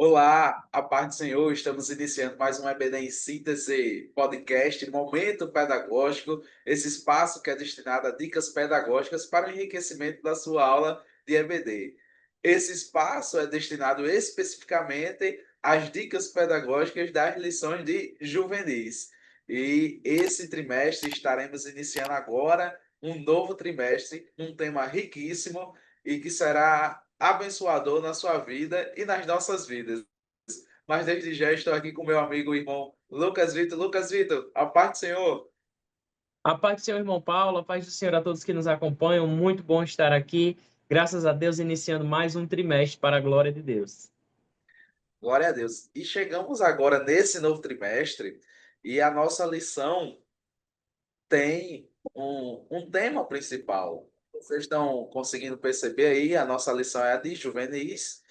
Olá, a paz do Senhor, estamos iniciando mais um EBD em Síntese podcast, Momento Pedagógico, esse espaço que é destinado a dicas pedagógicas para o enriquecimento da sua aula de EBD. Esse espaço é destinado especificamente às dicas pedagógicas das lições de juvenis. E esse trimestre estaremos iniciando agora um novo trimestre, um tema riquíssimo e que será abençoador na sua vida e nas nossas vidas. Mas desde já estou aqui com meu amigo e irmão Lucas Vitor. Lucas Vitor, a paz do Senhor. A paz do Senhor, irmão Paulo, a paz do Senhor a todos que nos acompanham. Muito bom estar aqui. Graças a Deus, iniciando mais um trimestre para a glória de Deus. Glória a Deus. E chegamos agora nesse novo trimestre e a nossa lição tem um tema principal. Vocês estão conseguindo perceber aí, a nossa lição é a de juvenis,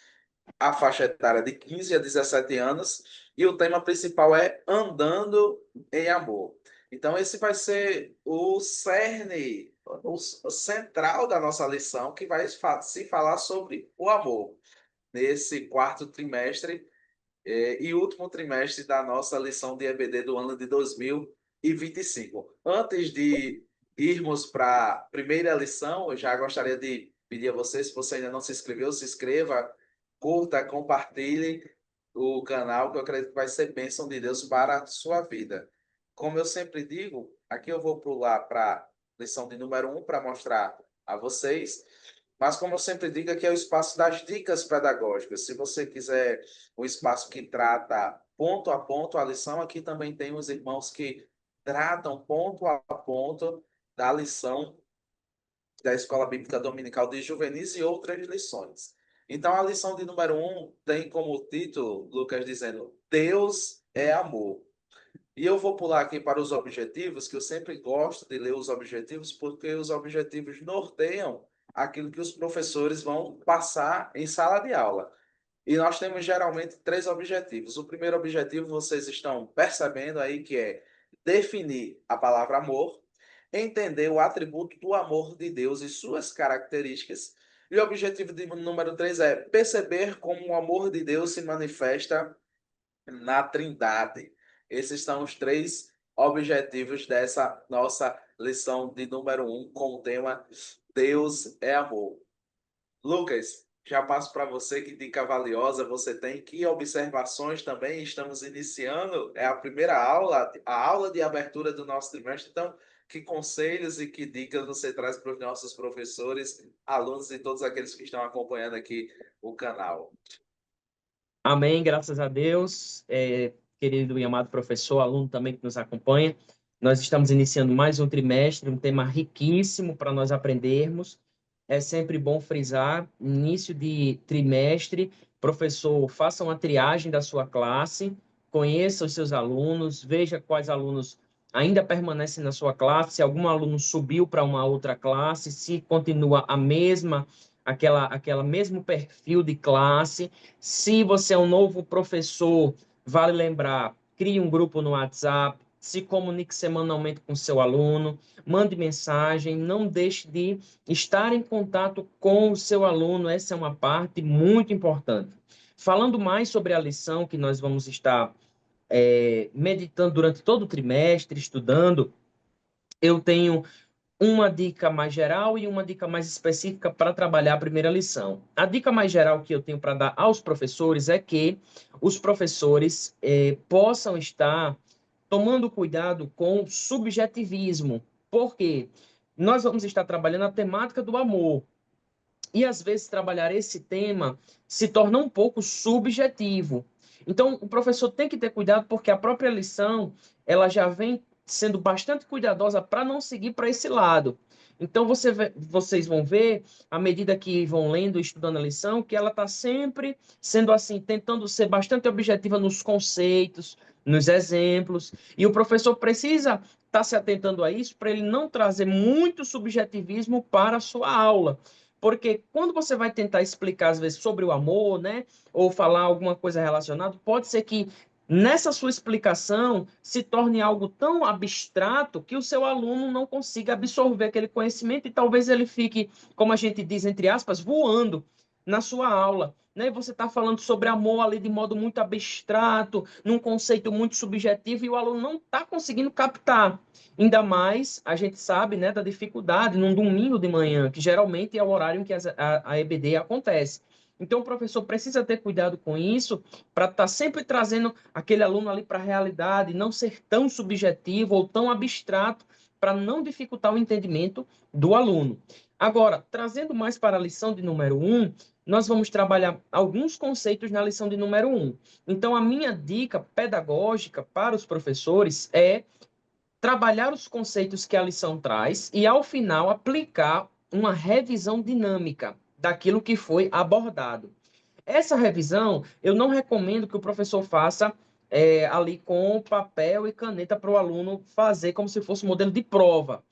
a faixa etária de 15 a 17 anos, e o tema principal é Andando em Amor. Então, esse vai ser o cerne, o central da nossa lição, que vai se falar sobre o amor, nesse quarto trimestre e último trimestre da nossa lição de EBD do ano de 2025. Antes de irmos para a primeira lição, eu já gostaria de pedir a você, se você ainda não se inscreveu, se inscreva, curta, compartilhe o canal, que eu acredito que vai ser bênção de Deus para a sua vida. Como eu sempre digo, aqui eu vou pular para a lição de número 1 para mostrar a vocês, mas como eu sempre digo, aqui é o espaço das dicas pedagógicas. Se você quiser um espaço que trata ponto a ponto a lição, aqui também tem os irmãos que tratam ponto a ponto da lição da Escola Bíblica Dominical de Juvenis e outras lições. Então, a lição de número 1 tem como título, Lucas, dizendo: Deus é amor. E eu vou pular aqui para os objetivos, que eu sempre gosto de ler os objetivos, porque os objetivos norteiam aquilo que os professores vão passar em sala de aula. E nós temos geralmente três objetivos. O primeiro objetivo, vocês estão percebendo aí, que é definir a palavra amor, entender o atributo do amor de Deus e suas características. E o objetivo de número 3 é perceber como o amor de Deus se manifesta na Trindade. Esses são os três objetivos dessa nossa lição de número 1, com o tema Deus é amor. Lucas, já passo para você, que dica valiosa você tem, que observações também estamos iniciando, é a primeira aula, a aula de abertura do nosso trimestre, então que conselhos e que dicas você traz para os nossos professores, alunos e todos aqueles que estão acompanhando aqui o canal? Amém, graças a Deus. Querido e amado professor, aluno também que nos acompanha, nós estamos iniciando mais um trimestre, um tema riquíssimo para nós aprendermos. É sempre bom frisar, início de trimestre, professor, faça uma triagem da sua classe, conheça os seus alunos, veja quais alunos ainda permanecem na sua classe, se algum aluno subiu para uma outra classe, se continua a mesma, aquela mesmo perfil de classe. Se você é um novo professor, vale lembrar, crie um grupo no WhatsApp, se comunique semanalmente com seu aluno, mande mensagem, não deixe de estar em contato com o seu aluno, essa é uma parte muito importante. Falando mais sobre a lição que nós vamos estar meditando durante todo o trimestre, estudando, eu tenho uma dica mais geral e uma dica mais específica para trabalhar a primeira lição. A dica mais geral que eu tenho para dar aos professores é que os professores possam estar tomando cuidado com o subjetivismo, porque nós vamos estar trabalhando a temática do amor. E às vezes trabalhar esse tema se torna um pouco subjetivo. Então, o professor tem que ter cuidado porque a própria lição, ela já vem sendo bastante cuidadosa para não seguir para esse lado. Então, vocês vão ver, à medida que vão lendo e estudando a lição, que ela está sempre sendo assim, tentando ser bastante objetiva nos conceitos, nos exemplos, e o professor precisa estar se atentando a isso para ele não trazer muito subjetivismo para a sua aula. Porque quando você vai tentar explicar, às vezes, sobre o amor, né? Ou falar alguma coisa relacionada, pode ser que nessa sua explicação se torne algo tão abstrato que o seu aluno não consiga absorver aquele conhecimento e talvez ele fique, como a gente diz, entre aspas, voando na sua aula. né? E você está falando sobre amor ali de modo muito abstrato, num conceito muito subjetivo, e o aluno não está conseguindo captar. Ainda mais, a gente sabe, né, da dificuldade num domingo de manhã, que geralmente é o horário em que a EBD acontece. Então, o professor precisa ter cuidado com isso para estar sempre trazendo aquele aluno ali para a realidade, não ser tão subjetivo ou tão abstrato, para não dificultar o entendimento do aluno. Agora, trazendo mais para a lição de número 1, nós vamos trabalhar alguns conceitos na lição de número 1. Então, a minha dica pedagógica para os professores é trabalhar os conceitos que a lição traz e, ao final, aplicar uma revisão dinâmica daquilo que foi abordado. Essa revisão, eu não recomendo que o professor faça ali com papel e caneta para o aluno fazer como se fosse um modelo de prova.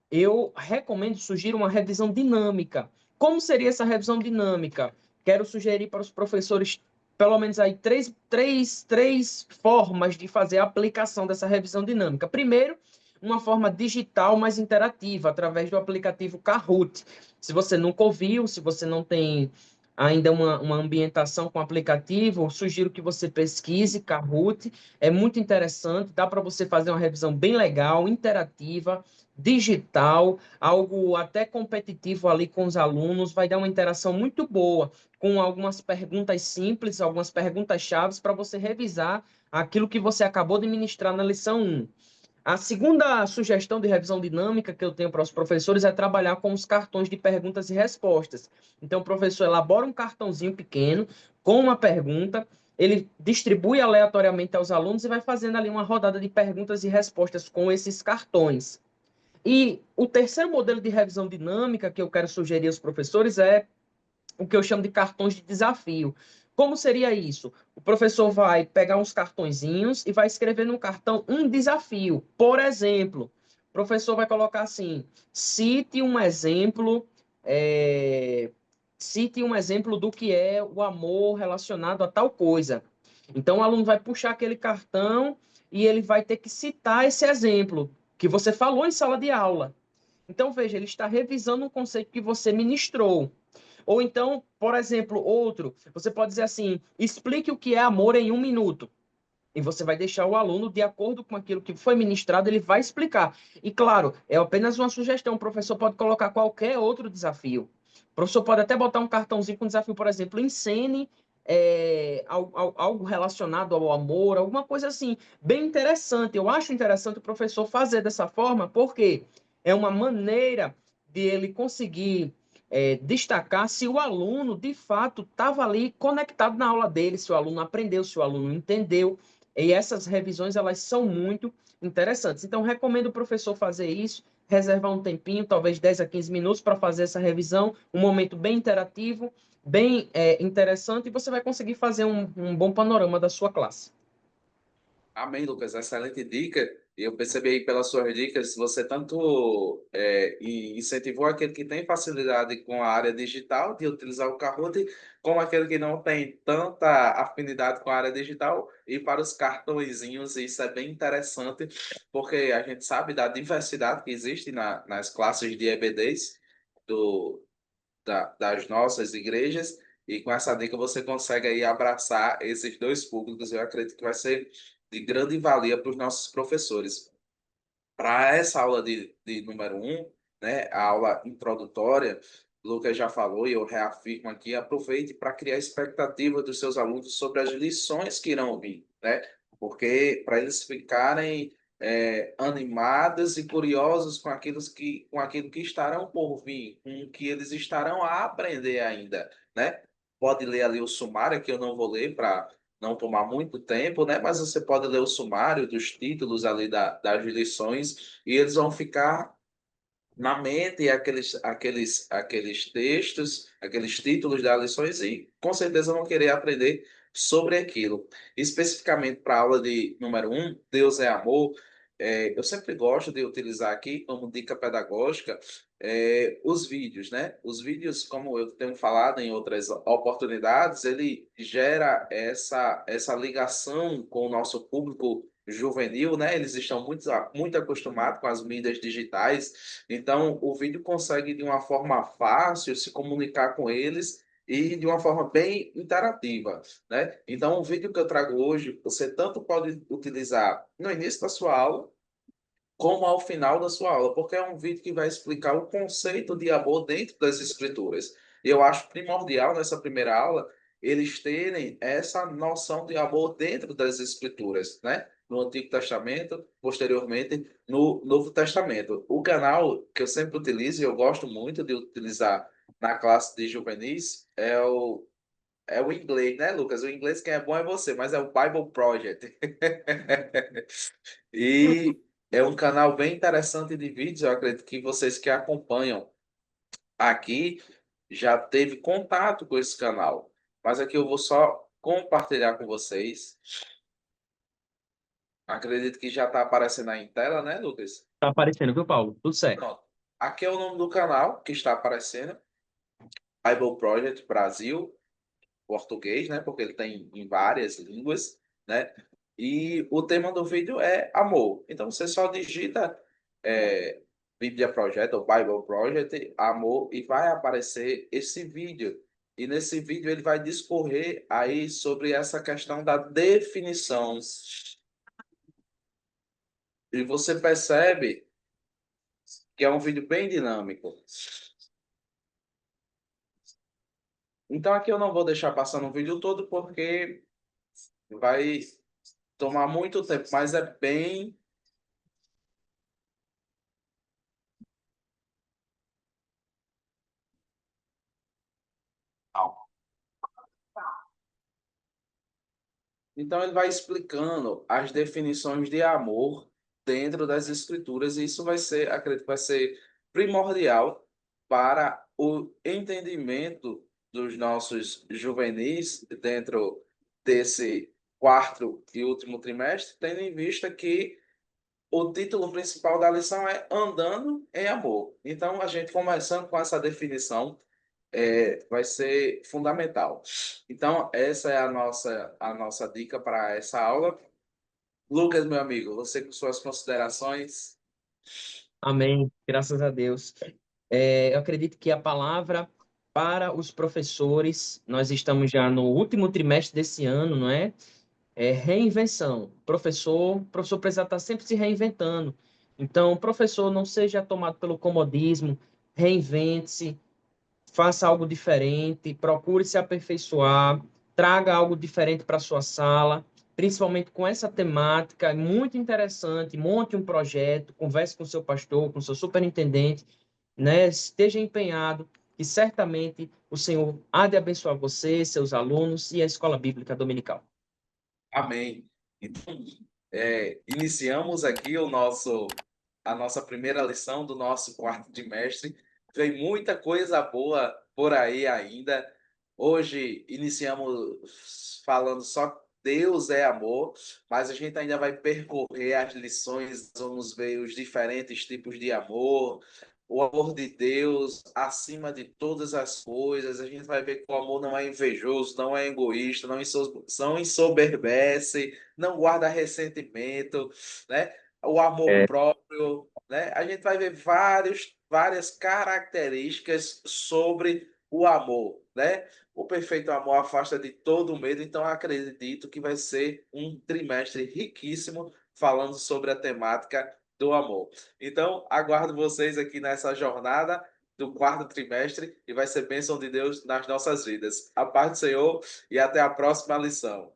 Eu recomendo, sugiro uma revisão dinâmica. Como seria essa revisão dinâmica? Quero sugerir para os professores pelo menos aí três formas de fazer a aplicação dessa revisão dinâmica. Primeiro, uma forma digital mais interativa, através do aplicativo Kahoot. Se você nunca ouviu, se você não tem ainda uma ambientação com aplicativo, sugiro que você pesquise Kahoot. É muito interessante, dá para você fazer uma revisão bem legal, interativa, digital, algo até competitivo ali com os alunos, vai dar uma interação muito boa, com algumas perguntas simples, algumas perguntas chaves para você revisar aquilo que você acabou de ministrar na lição 1. A segunda sugestão de revisão dinâmica que eu tenho para os professores é trabalhar com os cartões de perguntas e respostas. Então, o professor elabora um cartãozinho pequeno com uma pergunta, ele distribui aleatoriamente aos alunos e vai fazendo ali uma rodada de perguntas e respostas com esses cartões. E o terceiro modelo de revisão dinâmica que eu quero sugerir aos professores é o que eu chamo de cartões de desafio. Como seria isso? O professor vai pegar uns cartõezinhos e vai escrever no cartão um desafio. Por exemplo, o professor vai colocar assim: cite um exemplo, cite um exemplo do que é o amor relacionado a tal coisa. Então, o aluno vai puxar aquele cartão e ele vai ter que citar esse exemplo que você falou em sala de aula. Então, veja, ele está revisando um conceito que você ministrou. Ou então, por exemplo, outro, você pode dizer assim: explique o que é amor em 1 minuto. E você vai deixar o aluno, de acordo com aquilo que foi ministrado, ele vai explicar. E claro, é apenas uma sugestão. O professor pode colocar qualquer outro desafio. O professor pode até botar um cartãozinho com desafio, por exemplo, ensene algo relacionado ao amor, alguma coisa assim, bem interessante. Eu acho interessante o professor fazer dessa forma, porque é uma maneira de ele conseguir destacar se o aluno, de fato, estava ali conectado na aula dele, se o aluno aprendeu, se o aluno entendeu. E essas revisões, elas são muito interessantes. Então, recomendo o professor fazer isso, reservar um tempinho, talvez 10 a 15 minutos, para fazer essa revisão, um momento bem interativo, bem interessante, e você vai conseguir fazer um bom panorama da sua classe. Amém, Lucas. Excelente dica. Eu percebi aí pelas suas dicas, você tanto incentivou aquele que tem facilidade com a área digital de utilizar o Kahoot, como aquele que não tem tanta afinidade com a área digital e para os cartõezinhos. Isso é bem interessante, porque a gente sabe da diversidade que existe nas classes de EBDs das nossas igrejas. E com essa dica você consegue aí abraçar esses dois públicos. Eu acredito que vai ser de grande valia para os nossos professores. Para essa aula de número 1, né, a aula introdutória, o Lucas já falou e eu reafirmo aqui, aproveite para criar expectativa dos seus alunos sobre as lições que irão vir, né? Porque para eles ficarem animados e curiosos com aquilo que estarão por vir, com o que eles estarão a aprender ainda, né? Pode ler ali o sumário, que eu não vou ler para não tomar muito tempo, né? Mas você pode ler o sumário dos títulos ali das lições e eles vão ficar na mente aqueles textos, aqueles títulos das lições e com certeza vão querer aprender sobre aquilo. Especificamente para a aula de número 1, Deus é amor, eu sempre gosto de utilizar aqui como dica pedagógica os vídeos, né? Os vídeos, como eu tenho falado em outras oportunidades, ele gera essa ligação com o nosso público juvenil, né? Eles estão muito acostumados com as mídias digitais, então o vídeo consegue de uma forma fácil se comunicar com eles e de uma forma bem interativa, né? Então, o vídeo que eu trago hoje, você tanto pode utilizar no início da sua aula, como ao final da sua aula, porque é um vídeo que vai explicar o conceito de amor dentro das escrituras. E eu acho primordial nessa primeira aula eles terem essa noção de amor dentro das escrituras, né? No Antigo Testamento, posteriormente no Novo Testamento. O canal que eu sempre utilizo e eu gosto muito de utilizar na classe de juvenis é o inglês, né, Lucas? O inglês quem é bom é você, mas é o Bible Project. E é um canal bem interessante de vídeos. Eu acredito que vocês que acompanham aqui já teve contato com esse canal. Mas aqui eu vou só compartilhar com vocês. Acredito que já está aparecendo aí em tela, né, Lucas? Tá aparecendo, viu, Paulo? Tudo certo. Pronto. Aqui é o nome do canal que está aparecendo. Bible Project Brasil, português, né? Porque ele tem em várias línguas, né? E o tema do vídeo é amor. Então você só digita Bíblia Project ou Bible Project, amor, e vai aparecer esse vídeo. E nesse vídeo ele vai discorrer aí sobre essa questão da definição. E você percebe que é um vídeo bem dinâmico. Então aqui eu não vou deixar passando o vídeo todo porque vai tomar muito tempo, mas é bem. Então ele vai explicando as definições de amor dentro das escrituras, e isso vai ser, acredito, vai ser primordial para o entendimento dos nossos juvenis dentro desse quarto e último trimestre, tendo em vista que o título principal da lição é Andando em Amor. Então, a gente começando com essa definição, vai ser fundamental. Então, essa é a nossa dica para essa aula. Lucas, meu amigo, você com suas considerações. Amém. Graças a Deus. Eu acredito que a palavra para os professores, nós estamos já no último trimestre desse ano, não é? É reinvenção. O professor precisa estar sempre se reinventando. Então, professor, não seja tomado pelo comodismo, reinvente-se, faça algo diferente, procure se aperfeiçoar, traga algo diferente para a sua sala, principalmente com essa temática, é muito interessante, monte um projeto, converse com o seu pastor, com o seu superintendente, né? Esteja empenhado, que certamente o Senhor há de abençoar você, seus alunos e a Escola Bíblica Dominical. Amém. Então, iniciamos aqui a nossa primeira lição do nosso quarto trimestre. Vem muita coisa boa por aí ainda. Hoje iniciamos falando só Deus é amor, mas a gente ainda vai percorrer as lições, vamos ver os diferentes tipos de amor, o amor de Deus acima de todas as coisas. A gente vai ver que o amor não é invejoso, não é egoísta, não ensoberbece, não guarda ressentimento, né? O amor É, próprio, né? A gente vai ver várias características sobre o amor, né? O perfeito amor afasta de todo medo, então acredito que vai ser um trimestre riquíssimo falando sobre a temática do amor. Então, aguardo vocês aqui nessa jornada do quarto trimestre e vai ser bênção de Deus nas nossas vidas. A paz do Senhor e até a próxima lição.